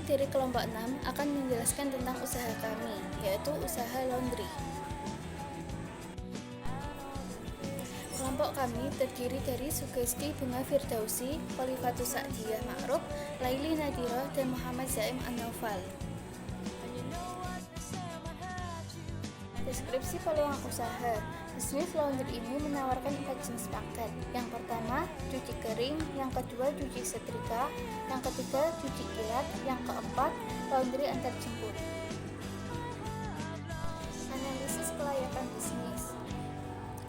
dari kelompok 6 akan menjelaskan tentang usaha kami, yaitu usaha laundry. Kelompok kami terdiri dari Sugesti Bunga Firdausi, Khalifatus Sa'diyah Ma'ruf, Laili Nadira, dan Muhammad Zaim An-Naufal. Deskripsi peluang usaha. Bisnis laundry ini menawarkan 4 jenis paket. Yang pertama, cuci kering, yang kedua, cuci setrika, yang ketiga, cuci kilat, yang keempat, laundry antar jemput. Analisis kelayakan bisnis.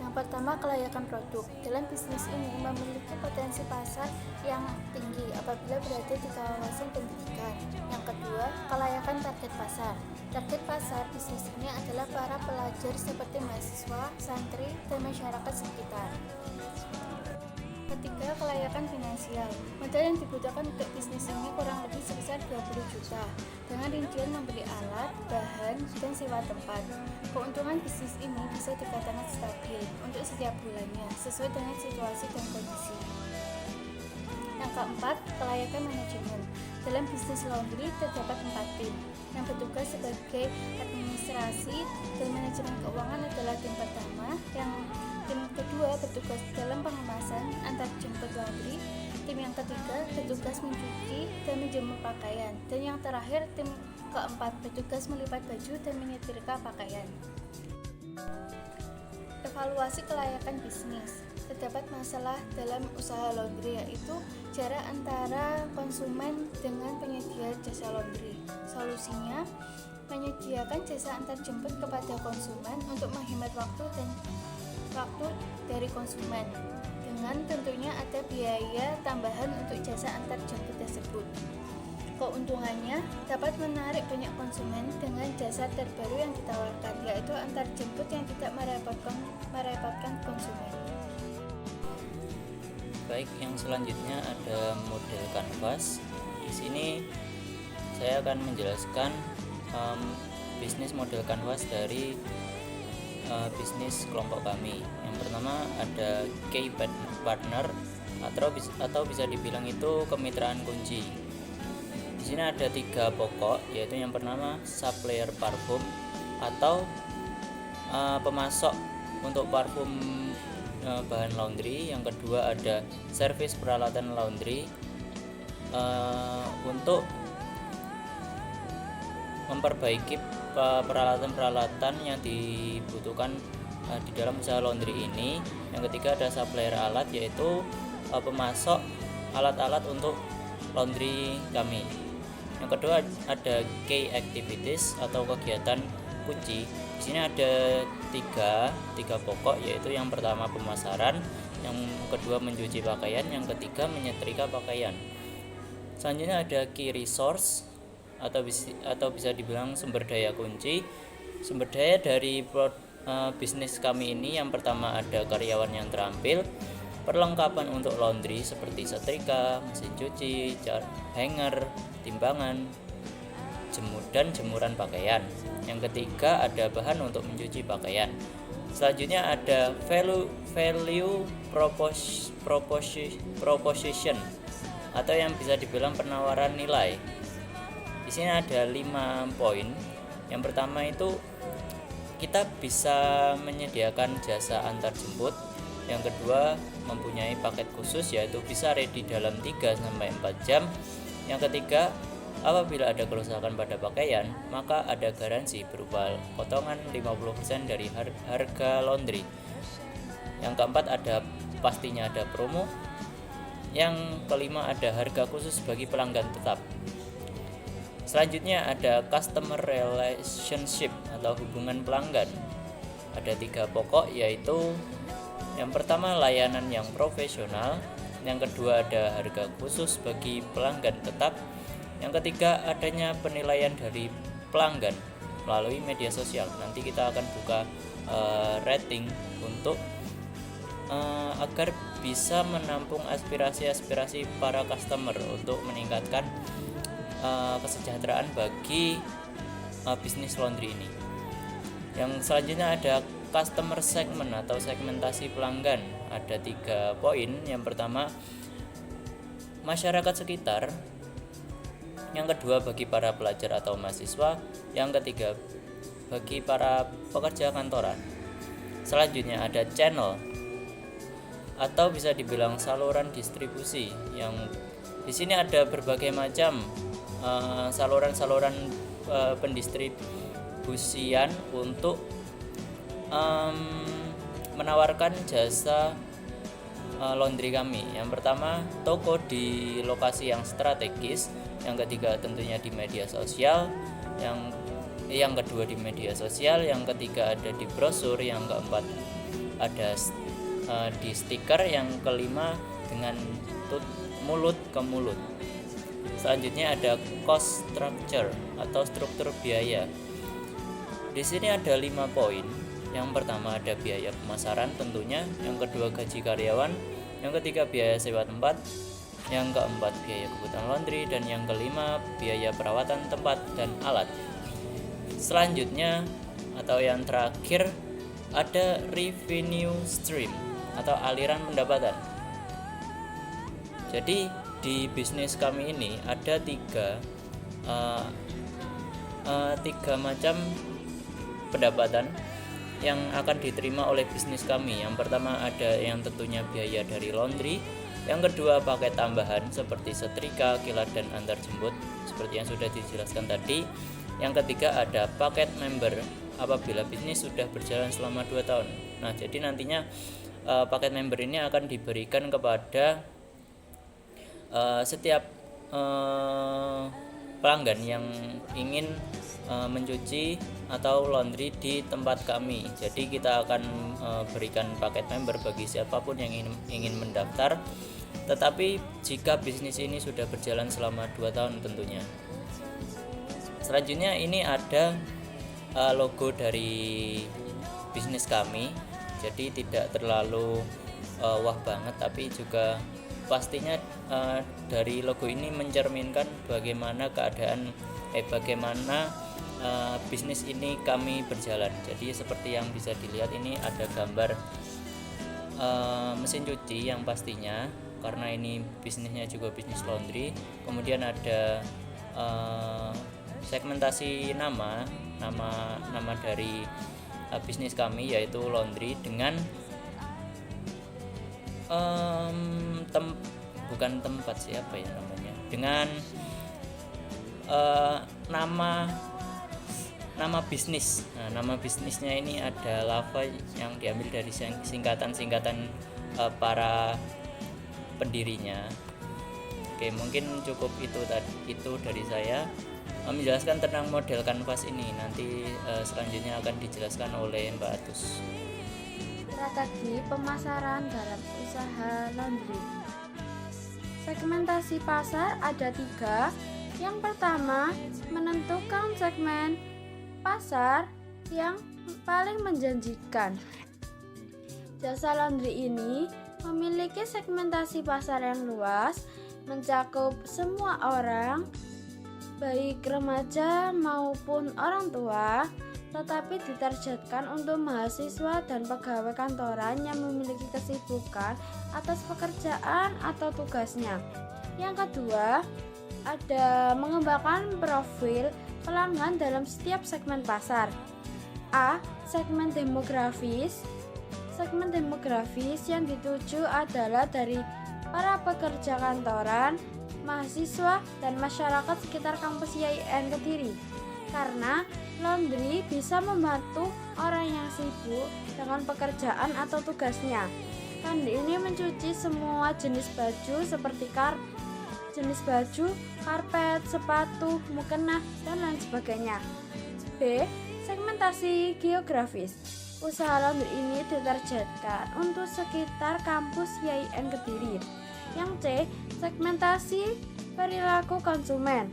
Yang pertama, kelayakan produk. Dalam bisnis ini memiliki potensi pasar yang tinggi apabila berada di kawasan pendidikan. Yang kedua, kelayakan target pasar. Target pasar bisnis ini adalah para pelajar seperti mahasiswa, santri, dan masyarakat sekitar. Ketiga, kelayakan finansial. Modal yang dibutuhkan untuk bisnis ini kurang lebih sebesar 20 juta dengan rincian membeli alat, bahan, dan sewa tempat. Keuntungan bisnis ini bisa dikatakan stabil untuk setiap bulannya sesuai dengan situasi dan kondisi. Yang keempat, kelayakan manajemen. Dalam bisnis laundry terdapat 4 tim. Yang bertugas sebagai administrasi dan manajemen keuangan adalah tim pertama, yang tim kedua bertugas dalam pengemasan antar jemput laundry, tim yang ketiga bertugas mencuci dan menjemur pakaian, dan yang terakhir tim keempat bertugas melipat baju dan menyetrika pakaian. Evaluasi kelayakan bisnis. Terdapat masalah dalam usaha laundry, yaitu jarak antara konsumen dengan penyedia jasa laundry. Solusinya, menyediakan jasa antar jemput kepada konsumen untuk menghemat waktu dari konsumen, dengan tentunya ada biaya tambahan untuk jasa antar jemput tersebut. Keuntungannya dapat menarik banyak konsumen dengan jasa terbaru yang ditawarkan, yaitu antar jemput yang tidak merepotkan konsumen. Baik, yang selanjutnya ada model kanvas. Di sini saya akan menjelaskan bisnis model kanvas dari bisnis kelompok kami. Yang pertama ada key partner atau bisa dibilang itu kemitraan kunci. Di sini ada 3 pokok, yaitu yang pertama supplier parfum atau pemasok untuk parfum bahan laundry. Yang kedua ada servis peralatan laundry untuk memperbaiki peralatan-peralatan yang dibutuhkan di dalam usaha laundry ini. Yang ketiga ada supplier alat, yaitu pemasok alat-alat untuk laundry kami. Yang kedua ada key activities atau kegiatan kunci. Di sini ada tiga pokok, yaitu yang pertama pemasaran, yang kedua mencuci pakaian, yang ketiga menyetrika pakaian. Selanjutnya ada key resource atau bisa dibilang sumber daya kunci. Sumber daya dari bisnis kami ini yang pertama ada karyawan yang terampil, perlengkapan untuk laundry seperti setrika, mesin cuci, hanger, timbangan, dan jemuran pakaian. Yang ketiga ada bahan untuk mencuci pakaian. Selanjutnya ada value proposition atau yang bisa dibilang penawaran nilai. Di sini ada 5 poin. Yang pertama itu kita bisa menyediakan jasa antar jemput. Yang kedua mempunyai paket khusus, yaitu bisa ready dalam 3-4 jam. Yang ketiga, apabila ada kerusakan pada pakaian, maka ada garansi berupa potongan 50% dari harga laundry. Yang keempat pastinya ada promo. Yang kelima ada harga khusus bagi pelanggan tetap. Selanjutnya ada customer relationship atau hubungan pelanggan. Ada 3 pokok, yaitu yang pertama layanan yang profesional, yang kedua ada harga khusus bagi pelanggan tetap, yang ketiga adanya penilaian dari pelanggan melalui media sosial. Nanti kita akan buka rating untuk agar bisa menampung aspirasi para customer untuk meningkatkan kesejahteraan bagi bisnis laundry ini. Yang selanjutnya ada customer segment atau segmentasi pelanggan. Ada 3 poin. Yang pertama masyarakat sekitar. yang kedua bagi para pelajar atau mahasiswa, yang ketiga bagi para pekerja kantoran. Selanjutnya ada channel atau bisa dibilang saluran distribusi, yang di sini ada berbagai macam saluran-saluran pendistribusian untuk menawarkan jasa laundry kami. Yang pertama, toko di lokasi yang strategis, yang ketiga tentunya di media sosial, yang kedua di media sosial, yang ketiga ada di brosur, yang keempat ada di stiker, yang kelima dengan mulut ke mulut. Selanjutnya ada cost structure atau struktur biaya. Di sini ada 5 poin. Yang pertama ada biaya pemasaran tentunya, yang kedua gaji karyawan, yang ketiga biaya sewa tempat, yang keempat biaya kebutuhan laundry, dan yang kelima biaya perawatan tempat dan alat. Selanjutnya atau yang terakhir ada revenue stream atau aliran pendapatan. Jadi di bisnis kami ini ada tiga macam pendapatan yang akan diterima oleh bisnis kami. Yang pertama ada yang tentunya biaya dari laundry, yang kedua paket tambahan seperti setrika, kilat, dan antar jemput seperti yang sudah dijelaskan tadi. Yang ketiga ada paket member apabila bisnis sudah berjalan selama 2 tahun. Nah, jadi nantinya paket member ini akan diberikan kepada setiap pelanggan yang ingin mencuci atau laundry di tempat kami. Jadi kita akan berikan paket member bagi siapapun yang ingin mendaftar. Tetapi jika bisnis ini sudah berjalan selama 2 tahun tentunya. Selanjutnya ini ada logo dari bisnis kami. Jadi tidak terlalu wah banget, tapi juga pastinya dari logo ini mencerminkan bagaimana bisnis ini kami berjalan. Jadi seperti yang bisa dilihat ini ada gambar mesin cuci yang pastinya, karena ini bisnisnya juga bisnis laundry. Kemudian ada segmentasi nama dari bisnis kami yaitu laundry dengan bukan tempat siapa ya namanya, dengan nama bisnis. Nah, nama bisnisnya ini ada Lava yang diambil dari singkatan para pendirinya. Oke, mungkin cukup itu dari saya menjelaskan tentang model kanvas ini. Nanti selanjutnya akan dijelaskan oleh Mbak Atus. Strategi pemasaran dalam usaha laundry. Segmentasi pasar ada 3. Yang pertama, menentukan segmen pasar yang paling menjanjikan. Jasa laundry ini memiliki segmentasi pasar yang luas, mencakup semua orang, baik remaja maupun orang tua, tetapi ditargetkan untuk mahasiswa dan pegawai kantoran yang memiliki kesibukan atas pekerjaan atau tugasnya. Yang kedua, ada mengembangkan profil pelanggan dalam setiap segmen pasar. A. Segmen demografis. Segmen demografis yang dituju adalah dari para pekerja kantoran, mahasiswa, dan masyarakat sekitar kampus IAIN Kediri. Karena laundry bisa membantu orang yang sibuk dengan pekerjaan atau tugasnya. Kandi ini mencuci semua jenis baju seperti jenis baju, karpet, sepatu, mukena, dan lain sebagainya. B. Segmentasi geografis. Usaha laundry ini ditargetkan untuk sekitar kampus IAIN Kediri. Yang C. Segmentasi perilaku konsumen.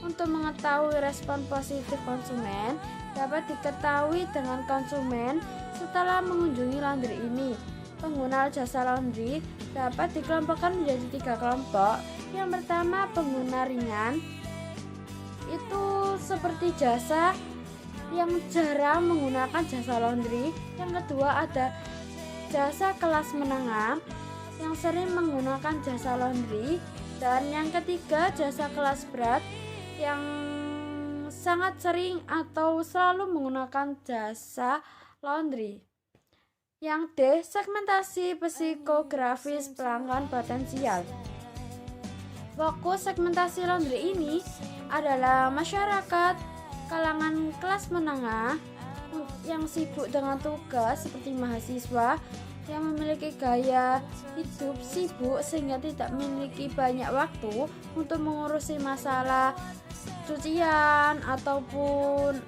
Untuk mengetahui respon positif konsumen dapat diketahui dengan konsumen setelah mengunjungi laundry ini. Pengguna jasa laundry dapat dikelompokkan menjadi 3 kelompok. Yang pertama, pengguna ringan, itu seperti jasa yang jarang menggunakan jasa laundry. Yang kedua ada jasa kelas menengah yang sering menggunakan jasa laundry. Dan yang ketiga jasa kelas berat yang sangat sering atau selalu menggunakan jasa laundry. Yang D. Segmentasi psikografis pelanggan potensial. Fokus segmentasi laundry ini adalah masyarakat kalangan kelas menengah yang sibuk dengan tugas seperti mahasiswa yang memiliki gaya hidup sibuk sehingga tidak memiliki banyak waktu untuk mengurusi masalah cucian ataupun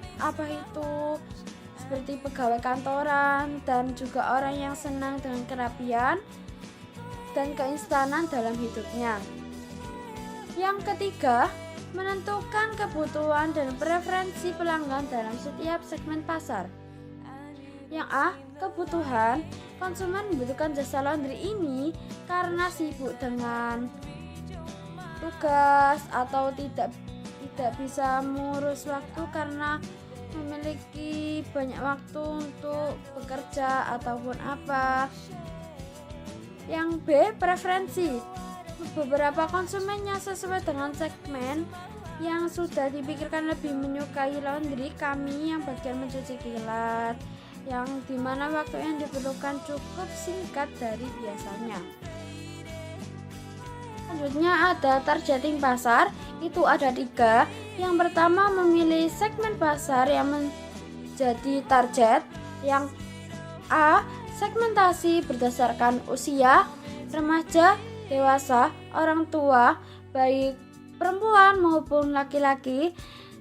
seperti pegawai kantoran, dan juga orang yang senang dengan kerapian dan keinstanan dalam hidupnya. Yang ketiga, menentukan kebutuhan dan preferensi pelanggan dalam setiap segmen pasar. Yang A. Kebutuhan. Konsumen membutuhkan jasa laundry ini karena sibuk dengan tugas atau tidak bisa mengurus waktu karena memiliki banyak waktu untuk bekerja ataupun apa. Yang B. Preferensi. Beberapa konsumen yang sesuai dengan segmen yang sudah dipikirkan lebih menyukai laundry kami yang bagian mencuci kilat, yang dimana waktu yang diperlukan cukup singkat dari biasanya. Selanjutnya ada targeting pasar, itu ada 3. Yang pertama, memilih segmen pasar yang menjadi target. Yang A. Segmentasi berdasarkan usia, remaja, dewasa, orang tua, baik perempuan maupun laki-laki.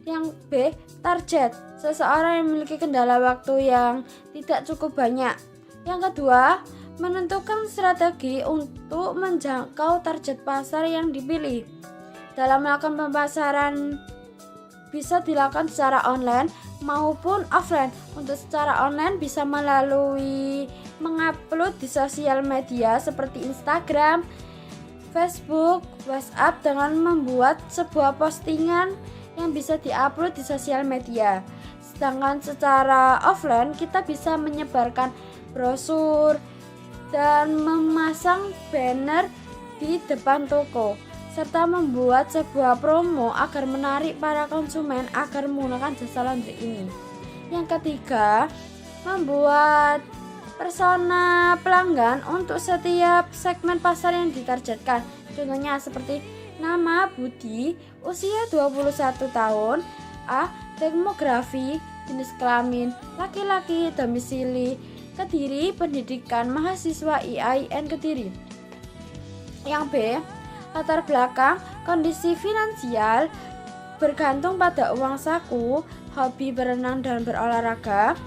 Yang B. Target, seseorang yang memiliki kendala waktu yang tidak cukup banyak. Yang kedua, menentukan strategi untuk menjangkau target pasar yang dipilih. Dalam melakukan pemasaran bisa dilakukan secara online maupun offline. Untuk secara online bisa melalui mengupload di sosial media seperti Instagram, Facebook, WhatsApp dengan membuat sebuah postingan yang bisa diupload di sosial media. Sedangkan secara offline kita bisa menyebarkan brosur dan memasang banner di depan toko, serta membuat sebuah promo agar menarik para konsumen agar menggunakan jasa laundry ini. Yang ketiga, membuat persona pelanggan untuk setiap segmen pasar yang ditargetkan. Contohnya seperti nama Budi, usia 21 tahun, A. Demografi, jenis kelamin, laki-laki, domisili Kediri, pendidikan, mahasiswa IAIN Kediri. Yang B. Latar belakang, kondisi finansial, bergantung pada uang saku, hobi berenang dan berolahraga,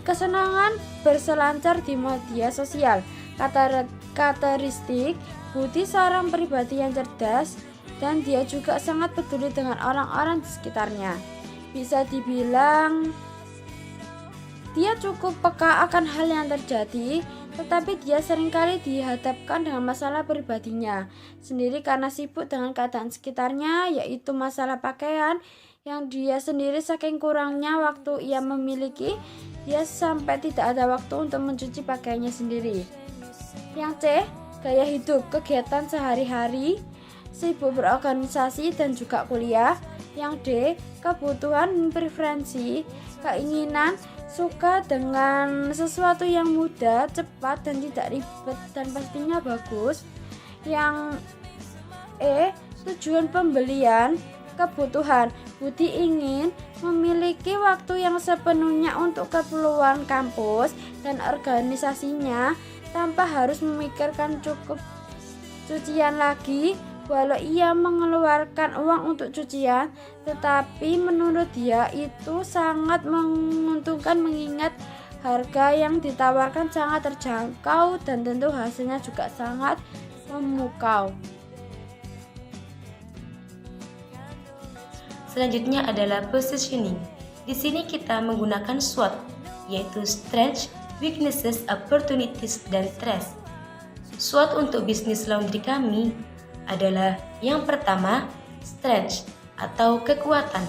kesenangan berselancar di media sosial. Karakteristik, Budi seorang pribadi yang cerdas dan dia juga sangat peduli dengan orang-orang di sekitarnya. Bisa dibilang dia cukup peka akan hal yang terjadi, tetapi dia seringkali dihadapkan dengan masalah pribadinya sendiri karena sibuk dengan keadaan sekitarnya, yaitu masalah pakaian yang dia sendiri saking kurangnya waktu ia memiliki, dia sampai tidak ada waktu untuk mencuci pakaiannya sendiri. Yang C. Gaya hidup, kegiatan sehari-hari, sibuk berorganisasi dan juga kuliah. Yang D. Kebutuhan, preferensi, keinginan, suka dengan sesuatu yang mudah, cepat dan tidak ribet dan pastinya bagus. Yang E. Tujuan pembelian, kebutuhan, Budi ingin memiliki waktu yang sepenuhnya untuk keperluan kampus dan organisasinya tanpa harus memikirkan cukup cucian lagi. Walau ia mengeluarkan uang untuk cucian, tetapi menurut dia itu sangat menguntungkan mengingat harga yang ditawarkan sangat terjangkau dan tentu hasilnya juga sangat memukau. Selanjutnya adalah positioning. Di sini kita menggunakan SWOT, yaitu Strengths, Weaknesses, Opportunities, dan Threats. SWOT untuk bisnis laundry kami adalah yang pertama, strength atau kekuatan,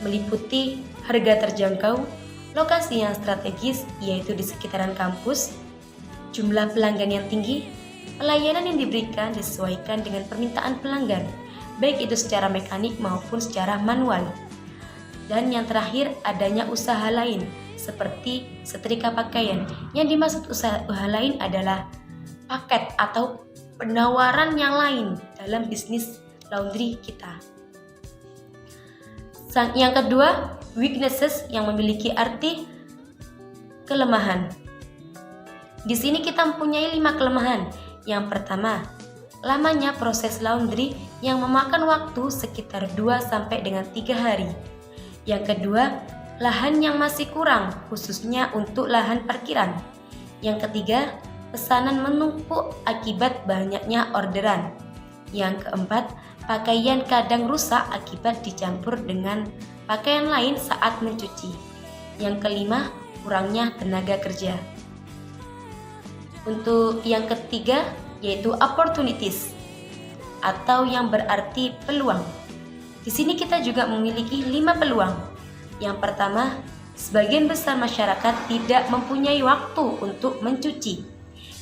meliputi harga terjangkau, lokasi yang strategis yaitu di sekitaran kampus, jumlah pelanggan yang tinggi, pelayanan yang diberikan disesuaikan dengan permintaan pelanggan, baik itu secara mekanik maupun secara manual. Dan yang terakhir, adanya usaha lain seperti setrika pakaian. Yang dimaksud usaha lain adalah paket atau penawaran yang lain dalam bisnis laundry kita. Yang kedua, weaknesses yang memiliki arti kelemahan. Di sini kita mempunyai 5 kelemahan. Yang pertama, lamanya proses laundry yang memakan waktu sekitar 2 sampai dengan 3 hari. Yang kedua, lahan yang masih kurang, khususnya untuk lahan parkiran. Yang ketiga, pesanan menumpuk akibat banyaknya orderan. Yang keempat, pakaian kadang rusak akibat dicampur dengan pakaian lain saat mencuci. Yang kelima, kurangnya tenaga kerja. Untuk yang ketiga, yaitu opportunities, atau yang berarti peluang. Di sini kita juga memiliki 5 peluang. Yang pertama, sebagian besar masyarakat tidak mempunyai waktu untuk mencuci.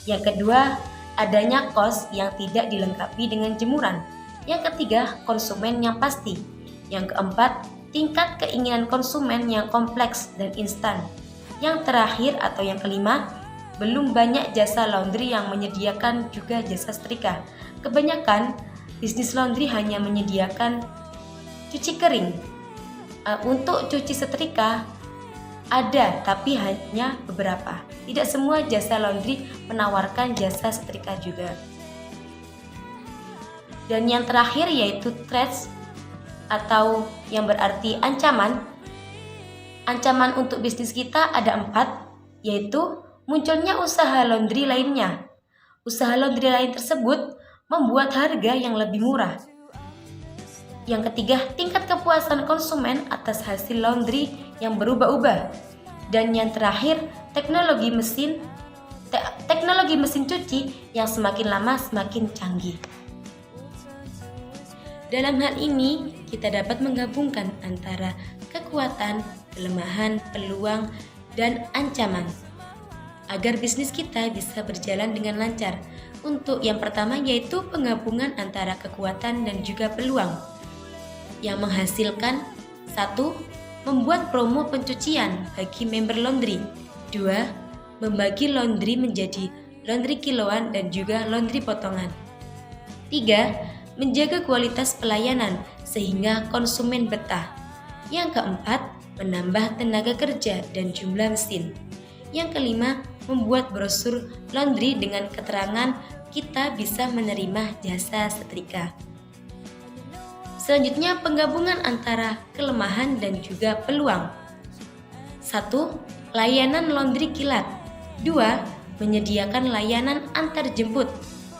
Yang kedua, adanya kos yang tidak dilengkapi dengan jemuran. Yang ketiga, konsumen yang pasti. Yang keempat, tingkat keinginan konsumen yang kompleks dan instan. Yang terakhir atau yang kelima, belum banyak jasa laundry yang menyediakan juga jasa setrika. Kebanyakan bisnis laundry hanya menyediakan cuci kering. Untuk cuci setrika ada, tapi hanya beberapa. Tidak semua jasa laundry menawarkan jasa setrika juga. Dan yang terakhir yaitu threats atau yang berarti ancaman. Ancaman untuk bisnis kita ada 4, yaitu munculnya usaha laundry lainnya. Usaha laundry lain tersebut membuat harga yang lebih murah. Yang ketiga, tingkat kepuasan konsumen atas hasil laundry yang berubah-ubah. Dan yang terakhir, teknologi mesin cuci yang semakin lama semakin canggih. Dalam hal ini, kita dapat menggabungkan antara kekuatan, kelemahan, peluang, dan ancaman agar bisnis kita bisa berjalan dengan lancar. Untuk yang pertama yaitu penggabungan antara kekuatan dan juga peluang yang menghasilkan 1. Membuat promo pencucian bagi member laundry. 2. Membagi laundry menjadi laundry kiloan dan juga laundry potongan. 3. Menjaga kualitas pelayanan sehingga konsumen betah. Yang keempat, menambah tenaga kerja dan jumlah mesin. Yang kelima, membuat brosur laundry dengan keterangan kita bisa menerima jasa setrika. Selanjutnya, penggabungan antara kelemahan dan juga peluang. 1. Layanan laundry kilat. 2. Menyediakan layanan antar jemput.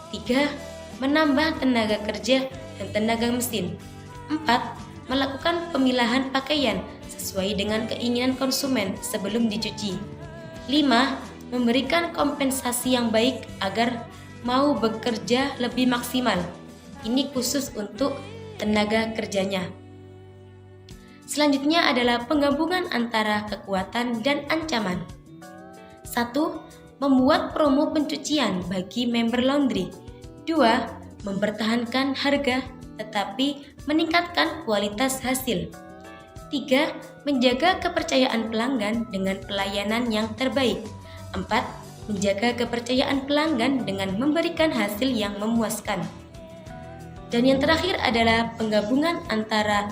3. Menambah tenaga kerja dan tenaga mesin. 4. Melakukan pemilahan pakaian sesuai dengan keinginan konsumen sebelum dicuci. 5. Memberikan kompensasi yang baik agar mau bekerja lebih maksimal. Ini khusus untuk tenaga kerjanya. Selanjutnya adalah penggabungan antara kekuatan dan ancaman. 1. Membuat promo pencucian bagi member laundry. 2. Mempertahankan harga tetapi meningkatkan kualitas hasil. 3. Menjaga kepercayaan pelanggan dengan pelayanan yang terbaik. 4. Menjaga kepercayaan pelanggan dengan memberikan hasil yang memuaskan. Dan yang terakhir adalah penggabungan antara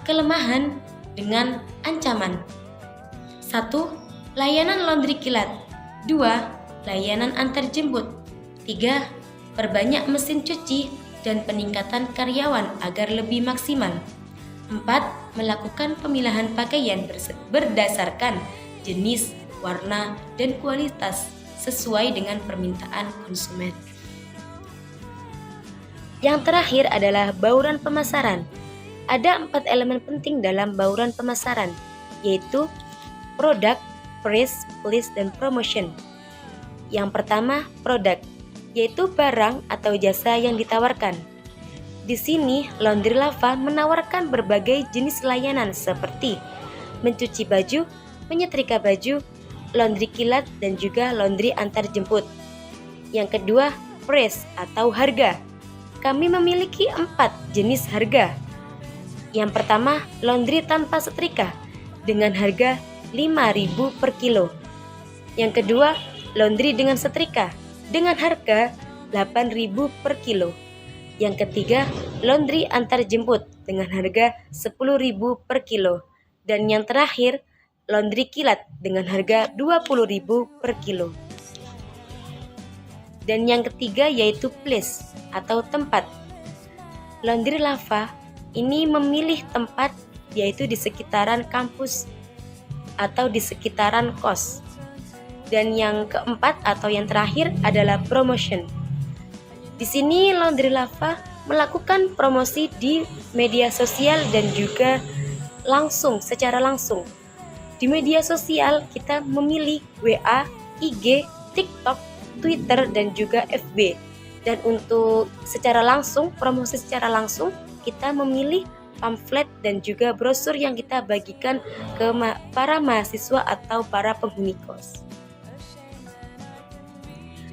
kelemahan dengan ancaman. 1. Layanan laundry kilat. 2. Layanan antar jemput. 3. Perbanyak mesin cuci dan peningkatan karyawan agar lebih maksimal. 4. Melakukan pemilahan pakaian berdasarkan jenis, warna, dan kualitas sesuai dengan permintaan konsumen. Yang terakhir adalah bauran pemasaran. Ada 4 elemen penting dalam bauran pemasaran, yaitu produk, price, place, dan promotion. Yang pertama, produk, yaitu barang atau jasa yang ditawarkan. Di sini, Laundry Lava menawarkan berbagai jenis layanan seperti mencuci baju, menyetrika baju, laundry kilat, dan juga laundry antar jemput. Yang kedua, price atau harga. kami memiliki 4 jenis harga. Yang pertama, laundry tanpa setrika dengan harga 5.000 per kilo. Yang kedua, laundry dengan setrika dengan harga 8.000 per kilo. Yang ketiga, laundry antar jemput dengan harga 10.000 per kilo. Dan yang terakhir, laundry kilat dengan harga 20.000 per kilo. Dan yang ketiga yaitu place atau tempat. Laundry Lava ini memilih tempat yaitu di sekitaran kampus atau di sekitaran kos. Dan yang keempat atau yang terakhir adalah promotion. Di sini Laundry Lava melakukan promosi di media sosial dan juga secara langsung. Di media sosial kita memilih WA, IG, TikTok, Twitter, dan juga FB. Dan untuk secara langsung, promosi secara langsung, kita memilih pamflet dan juga brosur yang kita bagikan ke para mahasiswa atau para penghuni kos.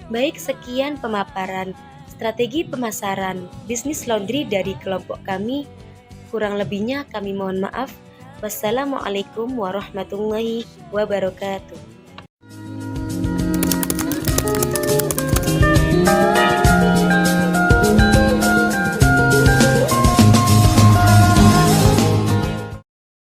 Baik, sekian pemaparan strategi pemasaran bisnis laundry dari kelompok kami. Kurang lebihnya kami mohon maaf. Wassalamualaikum warahmatullahi wabarakatuh.